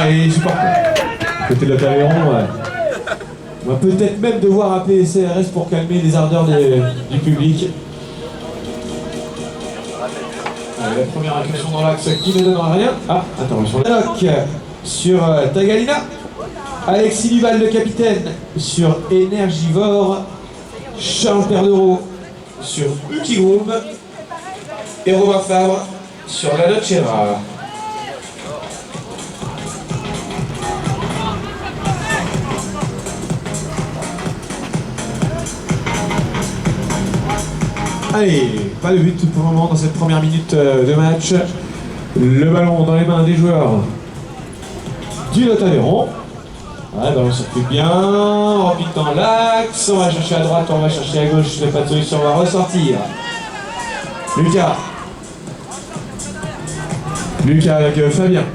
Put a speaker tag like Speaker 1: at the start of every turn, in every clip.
Speaker 1: les supporters. Côté de l'Aveyron, on va peut-être même devoir appeler les CRS pour calmer les ardeurs du public. Allez, la première incursion dans l'axe qui ne donnera rien. Ah, intervention. Sur Tagalina. Alexis Duval, le capitaine, sur Énergivore. Charles Perdereau sur Uki Groom. Et Robin Favre sur la Nocera. Allez, pas de but pour le moment dans cette première minute de match. Le ballon dans les mains des joueurs du Lot-Aveyron. Ouais, ballon circule bien, on repique dans l'axe, on va chercher à droite, on va chercher à gauche, le pas de solution, on va ressortir. Lucas. Lucas avec Fabien.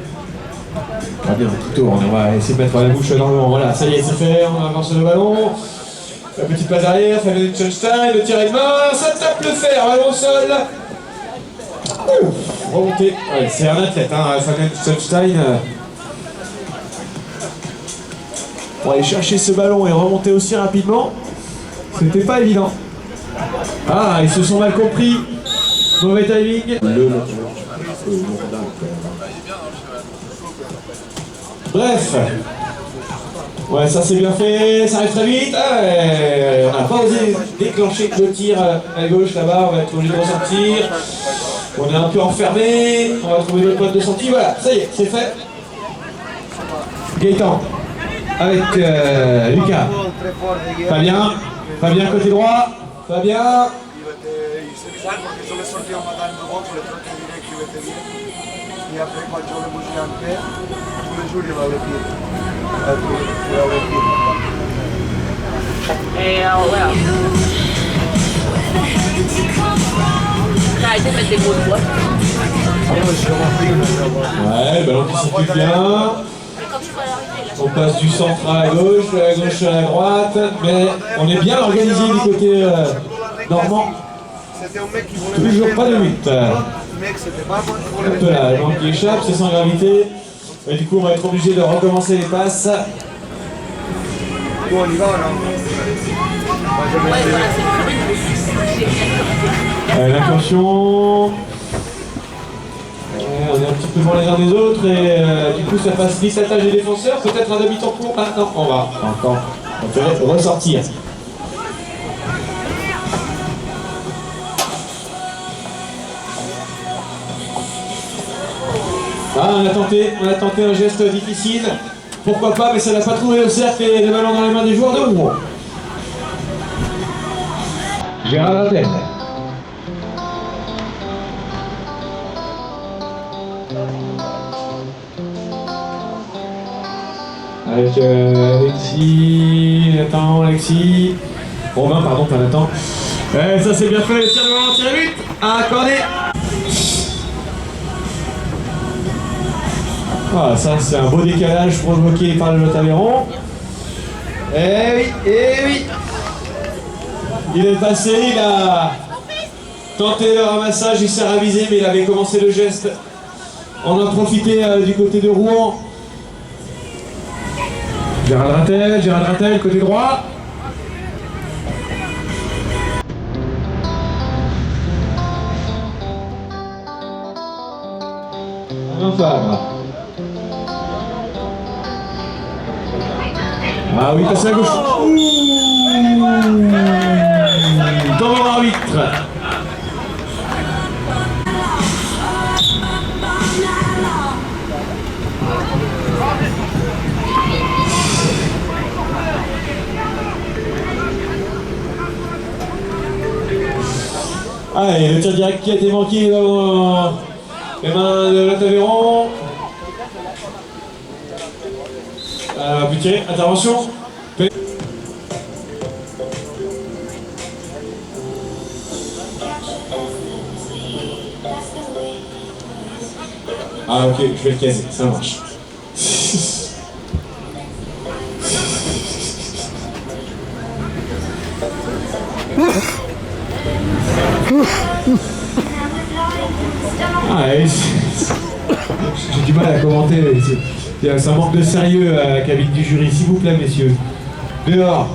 Speaker 1: Fabien qui tourne, on va essayer de mettre la bouche dans le vent. Voilà, ça y est, c'est fait, on avance le ballon. La petite passe arrière, Fabien Lichtenstein, le tiré de main, ça tape le fer, ballon au sol. Ouf, remontée. Ouais, c'est un athlète, hein, Fabien Lichtenstein. Pour aller chercher ce ballon et remonter aussi rapidement, c'était pas évident. Ah, ils se sont mal compris. Mauvais timing. Bref. Ouais, ça c'est bien fait, ça arrive très vite. Ah ouais, on n'a pas osé déclencher le tir à gauche là-bas, on va être obligé de ressortir. On est un peu enfermé, on va trouver notre pote de sortie. Voilà, ça y est, c'est fait. Gaëtan avec Lucas. Fabien, Fabien côté droit. Fabien. Ouais, ballon qui circule bien. On passe du centre à la gauche, de la gauche à la droite, mais on est bien organisé du côté normand. Toujours pas de 8. Hop là, donc qui échappe, c'est sans gravité. Et du coup, on va être obligé de recommencer les passes. L'incursion. On est un petit peu devant les uns des autres et du coup ça facilite la tâche des défenseurs. Peut-être un demi-temps court maintenant. On va encore ressortir. Ah, on a tenté un geste difficile. Pourquoi pas, mais ça n'a pas trouvé le cercle et le ballon dans les mains des joueurs de Rouen. Gérard Rattel. Avec Alexis, Alexis. Robin, pardon, pas Nathan. Ça c'est bien fait, le tir de ballon, tir de but. Accordé. Ah, ça c'est un beau décalage provoqué par le Lot-Aveyron. Eh oui, eh oui. Il est passé, il a tenté le ramassage, il s'est ravisé, mais il avait commencé le geste. On a profité du côté de Rouen. Gérald Rattel, côté droit. Favre. Ah oui, passé à gauche. Dans l'arbitre. Allez, le tir direct qui a été manqué dans les mains de Lot-Aveyron. Putain, intervention. Ah ok, je vais le caser, ça marche. Ah, j'ai du mal à commenter. C'est un manque de sérieux à la cabine du jury, s'il vous plaît, messieurs. Dehors.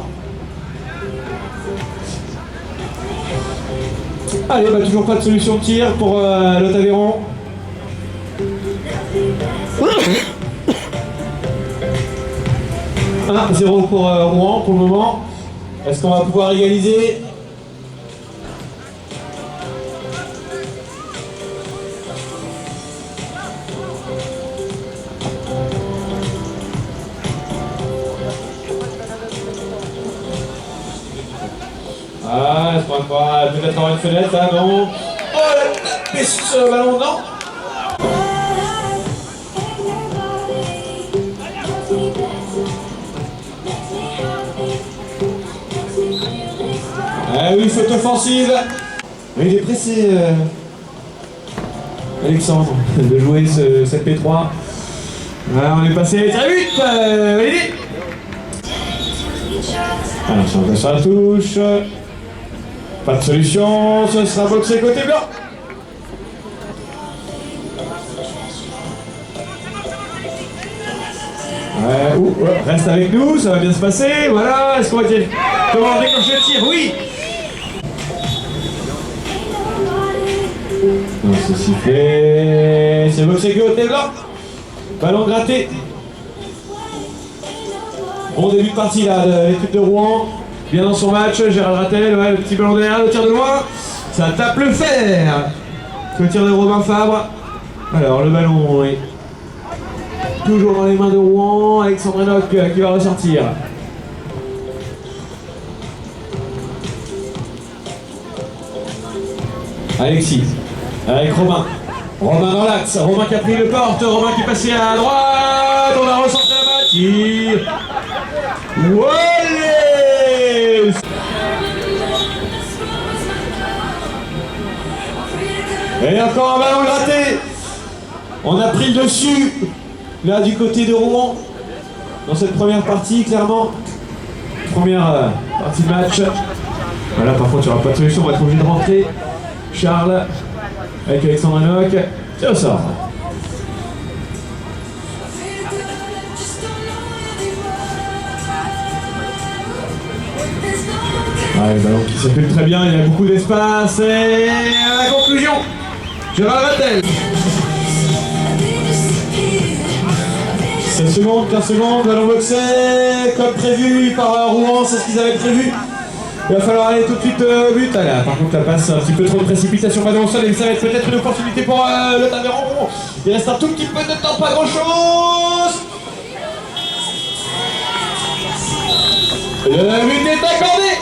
Speaker 1: Allez, bah toujours pas de solution de tir pour Lot Aveyron. « 1-0 pour Rouen pour le moment. Est-ce qu'on va pouvoir égaliser? Ah, est-ce qu'on va peut-être avoir une fenêtre là, non? Oh, la tapé sur le ballon, non? Ah oui, faute offensive. Il est pressé, Alexandre, de jouer cette P3. Voilà, on est passé très vite, validé. Alors, ça va sur la touche. Pas de solution, ce sera boxé côté blanc. Reste avec nous, ça va bien se passer. Voilà, est-ce qu'on va dire comment déclencher le tir? Oui. Non, c'est sifflé. C'est boxé côté blanc. Ballon gratté. Bon début de partie là de l'équipe de Rouen. Bien dans son match, Gérald Rattel, ouais, le petit ballon derrière, le tir de loin. Ça tape le fer. Le tir de Robin Fabre. Alors le ballon est toujours dans les mains de Rouen. Alexandre Enoch qui va ressortir. Alexis, avec Romain. Romain dans l'axe, Romain qui a pris le porte, Romain qui est passé à droite, on va ressortir la tir. Wallé. Et encore un ballon gratté. On a pris le dessus, là du côté de Rouen, dans cette première partie, clairement. Première partie de match. Voilà, par contre, il n'y aura pas de solution, on va être obligé de rentrer. Charles, avec Alexandre Enoch, c'est au sort. Ah, le ballon qui circule très bien, il y a beaucoup d'espace et à la conclusion, Gérald Rattel. 16 secondes, 15 secondes, ballon boxé, comme prévu par Rouen, c'est ce qu'ils avaient prévu. Il va falloir aller tout de suite au but. Là, par contre, la passe, un petit peu trop de précipitation pas dans le sol et ça va être peut-être une opportunité pour Lot Aveyron. Il reste un tout petit peu de temps, pas grand-chose. Le but est accordé.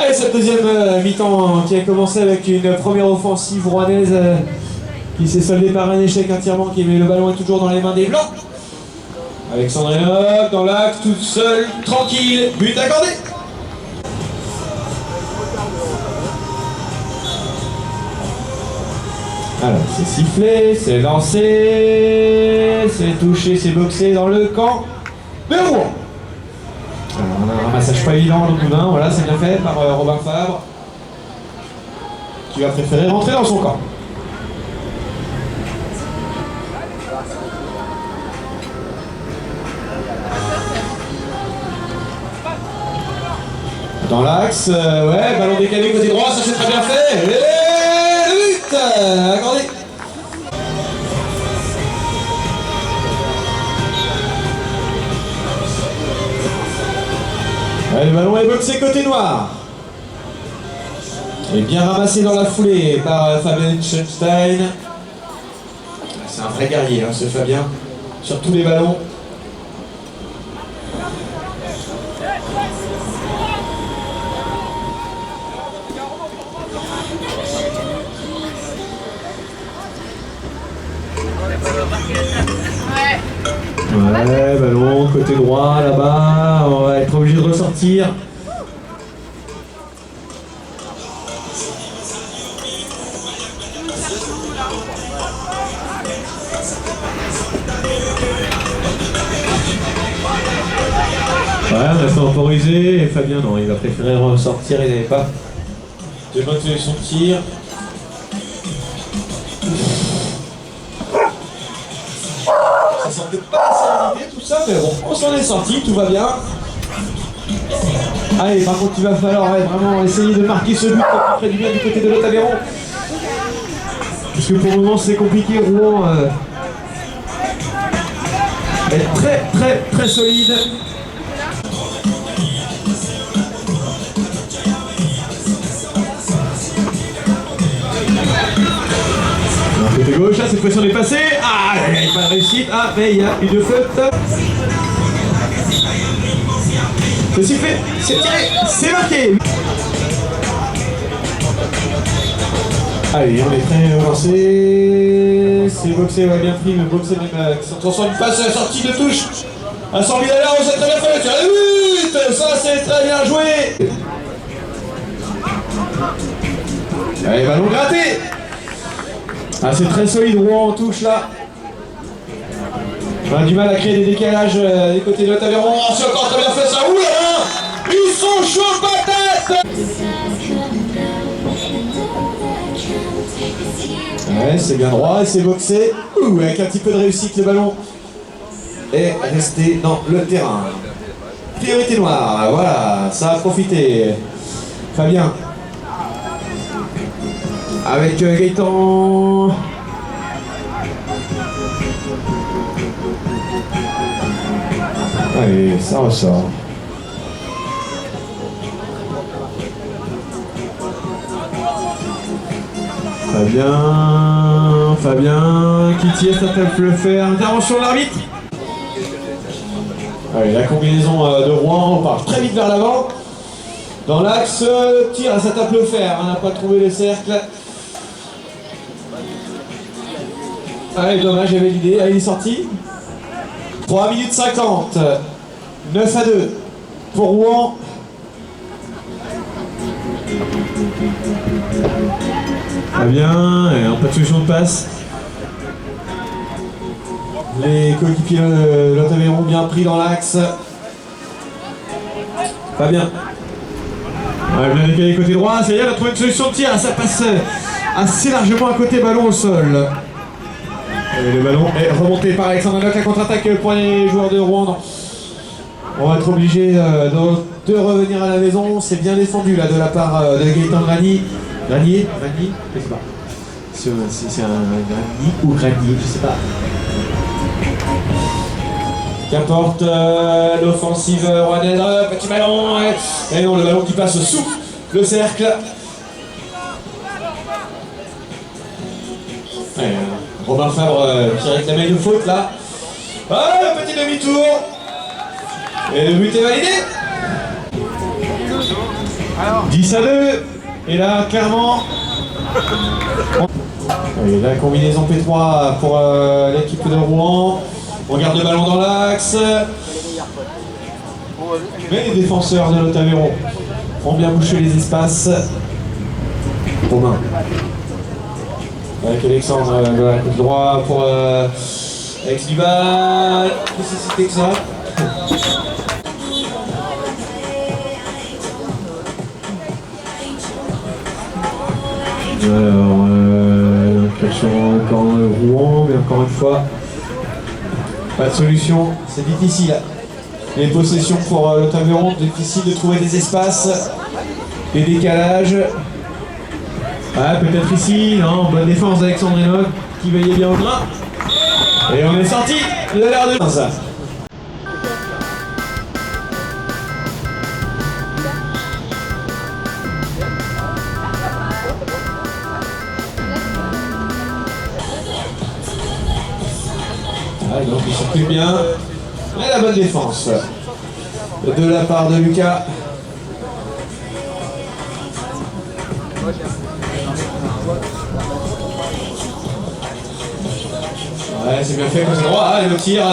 Speaker 1: Allez, cette deuxième mi-temps qui a commencé avec une première offensive rouennaise qui s'est soldée par un échec, un tirement qui met le ballon est toujours dans les mains des Blancs. Alexandre Enoch dans l'axe, toute seule, tranquille, but accordé. Alors, c'est sifflé, c'est lancé, c'est touché, c'est boxé dans le camp de Rouen. Alors, on a un ramassage pas évident dans le main, voilà, c'est bien fait par Robin Fabre, qui va préférer rentrer dans son camp. Dans l'axe, ouais, ballon décalé côté droit, ça c'est très bien fait. Et le but accordé. Ouais, le ballon est boxé côté noir. Et bien ramassé dans la foulée par Fabien Schoenstein. C'est un vrai guerrier, hein, ce Fabien, sur tous les ballons. Ouais, ballon, côté droit, là-bas, on va être obligé de ressortir. Ouais, on a temporisé et Fabien, non, il va préférer ressortir, il n'avait pas de bonne solution de tir. Ça semblait pas assez validé tout ça, mais bon, on s'en est sorti, tout va bien. Allez, par contre, il va falloir vraiment essayer de marquer ce but pour faire du bien du côté de l'Otaveyron. Puisque pour le moment, c'est compliqué. Rouen est très solide. Côté gauche, là, cette fois-ci on est passé. Ah, il n'y a pas de réussite. Ah, mais il y a une faute. C'est sifflé, c'est tiré, c'est marqué. Allez, on est très lancé. C'est boxé, ouais, bien pris, mais boxé même. Qui se transforme une passe à la sortie de touche. À 100 000 à l'heure, c'est très bien fait. Tiens, le but, ça c'est très bien joué. Allez, ballon gratté. Ah, c'est très solide, Rouen en touche là. On a du mal à créer des décalages des côtés de l'Otaveyron. Oh, c'est encore très bien fait ça. Ouh là là, ils sont chauds patates. Ouais, c'est bien droit et c'est boxé. Ouh, avec un petit peu de réussite, le ballon est resté dans le terrain. Priorité noire, voilà, ça a profité. Fabien. Avec Gaëtan. Allez, ça ressort. Fabien, qui tire, ça peut le faire. Intervention de l'arbitre. Allez, la combinaison de Rouen, on part très vite vers l'avant. Dans l'axe, tire, ça tape le fer. On n'a pas trouvé le cercle. Allez, dommage, j'avais l'idée. Allez, il est sorti. 3 minutes 50. 9 à 2 pour Rouen. Fabien, et pas de solution de passe. Les coéquipiers de l'Otaveyron bien pris dans l'axe. Fabien. Ouais, bien décalé côté droit, c'est-à-dire il a trouvé une solution de tir, ça passe assez largement à côté, ballon au sol. Et le ballon est remonté par Alexandre Lenoc, la contre-attaque pour les joueurs de Rouen. Non. On va être obligé de revenir à la maison, c'est bien défendu là de la part de Gaëtan Granier, je sais pas. C'est un Granier ou Granier, je sais pas. Qu'importe l'offensive rouennaise, petit ballon, et non, le ballon qui passe sous le cercle. Ouais, Robin Fabre qui réclamait une faute là. Ah, petit demi-tour. Et le but est validé. 10 à 2. Et là, clairement. Et la combinaison P3 pour l'équipe de Rouen. On garde le ballon dans l'axe. Mais les défenseurs de l'Otaveyron ont bien bouché les espaces. Romain. Avec Alexandre de la côte droit pour Alex Duval. Qu'est-ce que c'était que ça? Alors, question encore Rouen, mais encore une fois, pas de solution, c'est difficile. Les possessions pour l'Otaveyron, difficile de trouver des espaces, des décalages. Ah, peut-être ici, non, bonne défense d'Alexandre Lenoc qui veillait bien au drap. Et on est sorti de l'air de ça. Ah, donc il circule bien. Et la bonne défense de la part de Lucas. Ouais, c'est bien fait côté droit. Ah, le tir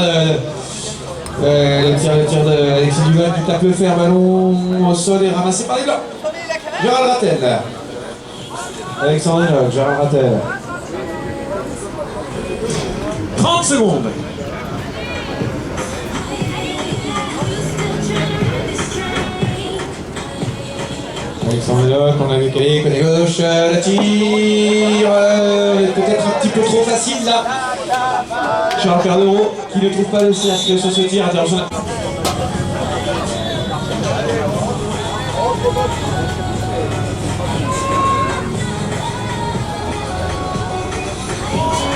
Speaker 1: d'Alexis Duval qui tape le fer, ballon au sol et ramassé par les blancs. Gérald Rattel. Alexandre Lenoc, Gérald Rattel. 30 secondes. Alexandre Médoc, on a décalé, côté gauche, la tire, peut-être un petit peu trop facile là. Charles Cardereau qui ne trouve pas le cercle sur ce tir, attention.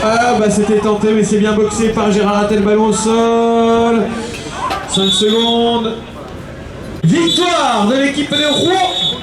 Speaker 1: Ah bah c'était tenté mais c'est bien boxé par Gérard Attel, ballon au sol. 5 secondes. Victoire de l'équipe de Rouen.